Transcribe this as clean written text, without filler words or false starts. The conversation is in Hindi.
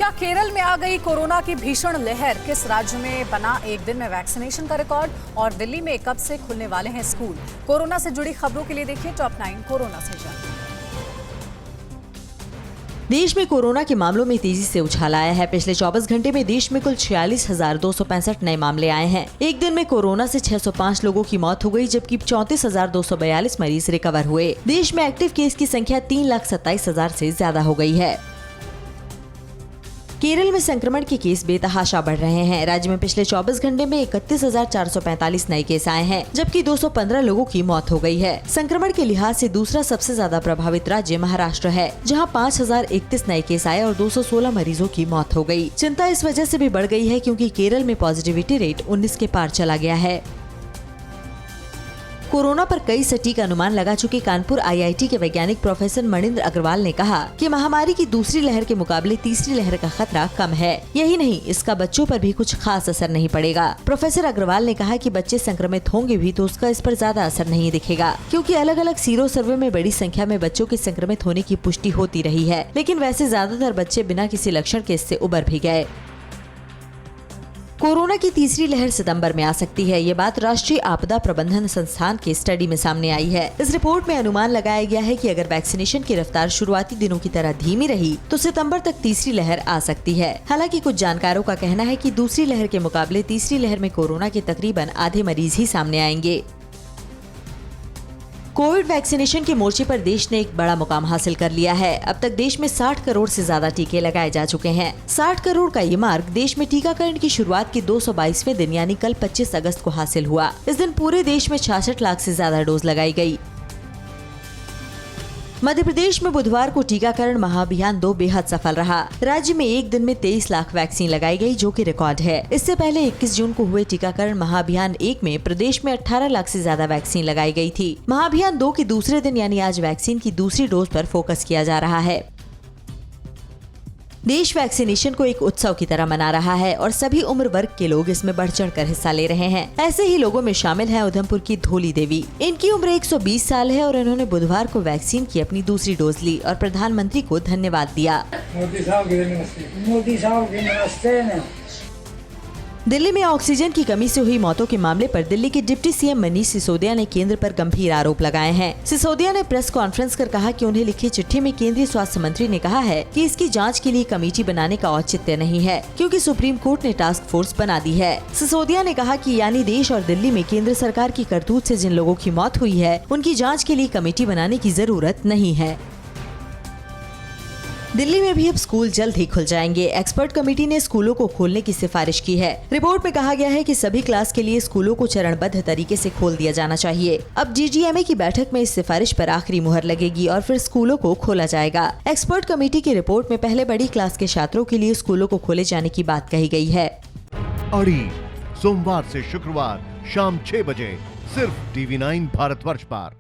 क्या केरल में आ गई कोरोना की भीषण लहर? किस राज्य में बना एक दिन में वैक्सीनेशन का रिकॉर्ड? और दिल्ली में कब से खुलने वाले हैं स्कूल? कोरोना से जुड़ी खबरों के लिए देखिए टॉप 9 कोरोना से जानिए। देश में कोरोना के मामलों में तेजी से उछाल आया है। पिछले 24 घंटे में देश में कुल 46,265 नए मामले आए हैं। एक दिन में कोरोना से 605 लोगों की मौत हो गई, जबकि 34,242 मरीज रिकवर हुए। देश में एक्टिव केस की संख्या 3,27,000 से ज्यादा हो गई है। केरल में संक्रमण के केस बेतहाशा बढ़ रहे हैं। राज्य में पिछले 24 घंटे में 31,445 नए केस आए हैं, जबकि 215 लोगों की मौत हो गई है। संक्रमण के लिहाज से दूसरा सबसे ज्यादा प्रभावित राज्य महाराष्ट्र है, जहां 5,031 नए केस आए और 216 मरीजों की मौत हो गई। चिंता इस वजह से भी बढ़ गई है क्योंकि केरल में पॉजिटिविटी रेट 19 के पार चला गया है। कोरोना पर कई सटीक अनुमान लगा चुके कानपुर आईआईटी के वैज्ञानिक प्रोफेसर मणिंद्र अग्रवाल ने कहा कि महामारी की दूसरी लहर के मुकाबले तीसरी लहर का खतरा कम है। यही नहीं, इसका बच्चों पर भी कुछ खास असर नहीं पड़ेगा। प्रोफेसर अग्रवाल ने कहा कि बच्चे संक्रमित होंगे भी तो उसका इस पर ज्यादा असर नहीं दिखेगा, क्योंकि अलग अलग सीरो सर्वे में बड़ी संख्या में बच्चों के संक्रमित होने की पुष्टि होती रही है, लेकिन वैसे ज्यादातर बच्चे बिना किसी लक्षण के इससे उबर भी गए। कोरोना की तीसरी लहर सितंबर में आ सकती है। ये बात राष्ट्रीय आपदा प्रबंधन संस्थान के स्टडी में सामने आई है। इस रिपोर्ट में अनुमान लगाया गया है कि अगर वैक्सीनेशन की रफ्तार शुरुआती दिनों की तरह धीमी रही तो सितंबर तक तीसरी लहर आ सकती है। हालांकि कुछ जानकारों का कहना है कि दूसरी लहर के मुकाबले तीसरी लहर में कोरोना के तकरीबन आधे मरीज ही सामने आएंगे। कोविड वैक्सीनेशन के मोर्चे पर देश ने एक बड़ा मुकाम हासिल कर लिया है। अब तक देश में 60 करोड़ से ज्यादा टीके लगाए जा चुके हैं। 60 करोड़ का ये मार्क देश में टीकाकरण की शुरुआत के 222वें दिन यानी कल 25 अगस्त को हासिल हुआ। इस दिन पूरे देश में 66 लाख से ज्यादा डोज लगाई गई। मध्य प्रदेश में बुधवार को टीकाकरण महाअभियान 2 बेहद सफल रहा। राज्य में एक दिन में 23 लाख वैक्सीन लगाई गई, जो कि रिकॉर्ड है। इससे पहले 21 जून को हुए टीकाकरण महाअभियान 1 में प्रदेश में 18 लाख से ज्यादा वैक्सीन लगाई गई थी। महाअभियान 2 के दूसरे दिन यानी आज वैक्सीन की दूसरी डोज पर फोकस किया जा रहा है। देश वैक्सीनेशन को एक उत्सव की तरह मना रहा है और सभी उम्र वर्ग के लोग इसमें बढ़ चढ़कर हिस्सा ले रहे हैं। ऐसे ही लोगों में शामिल है उधमपुर की धोली देवी। इनकी उम्र 120 साल है और इन्होंने बुधवार को वैक्सीन की अपनी दूसरी डोज ली और प्रधानमंत्री को धन्यवाद दिया। मोदी साहब के नमस्ते। दिल्ली में ऑक्सीजन की कमी से हुई मौतों के मामले पर दिल्ली के डिप्टी सीएम मनीष सिसोदिया ने केंद्र पर गंभीर आरोप लगाए हैं। सिसोदिया ने प्रेस कॉन्फ्रेंस कर कहा कि उन्हें लिखी चिट्ठी में केंद्रीय स्वास्थ्य मंत्री ने कहा है कि इसकी जांच के लिए कमेटी बनाने का औचित्य नहीं है, क्योंकि सुप्रीम कोर्ट ने टास्क फोर्स बना दी है। सिसोदिया ने कहा कि यानी देश और दिल्ली में केंद्र सरकार की करतूत से जिन लोगों की मौत हुई है उनकी जाँच के लिए कमेटी बनाने की जरूरत नहीं है। दिल्ली में भी अब स्कूल जल्द ही खुल जाएंगे। एक्सपर्ट कमेटी ने स्कूलों को खोलने की सिफारिश की है। रिपोर्ट में कहा गया है कि सभी क्लास के लिए स्कूलों को चरणबद्ध तरीके से खोल दिया जाना चाहिए। अब जीजीएमए की बैठक में इस सिफारिश पर आखिरी मुहर लगेगी और फिर स्कूलों को खोला जाएगा। एक्सपर्ट कमेटी की रिपोर्ट में पहले बड़ी क्लास के छात्रों के लिए स्कूलों को खोले जाने की बात कही गई है। अड़ी सोमवार से शुक्रवार शाम 6 बजे सिर्फ TV9 भारतवर्ष पर।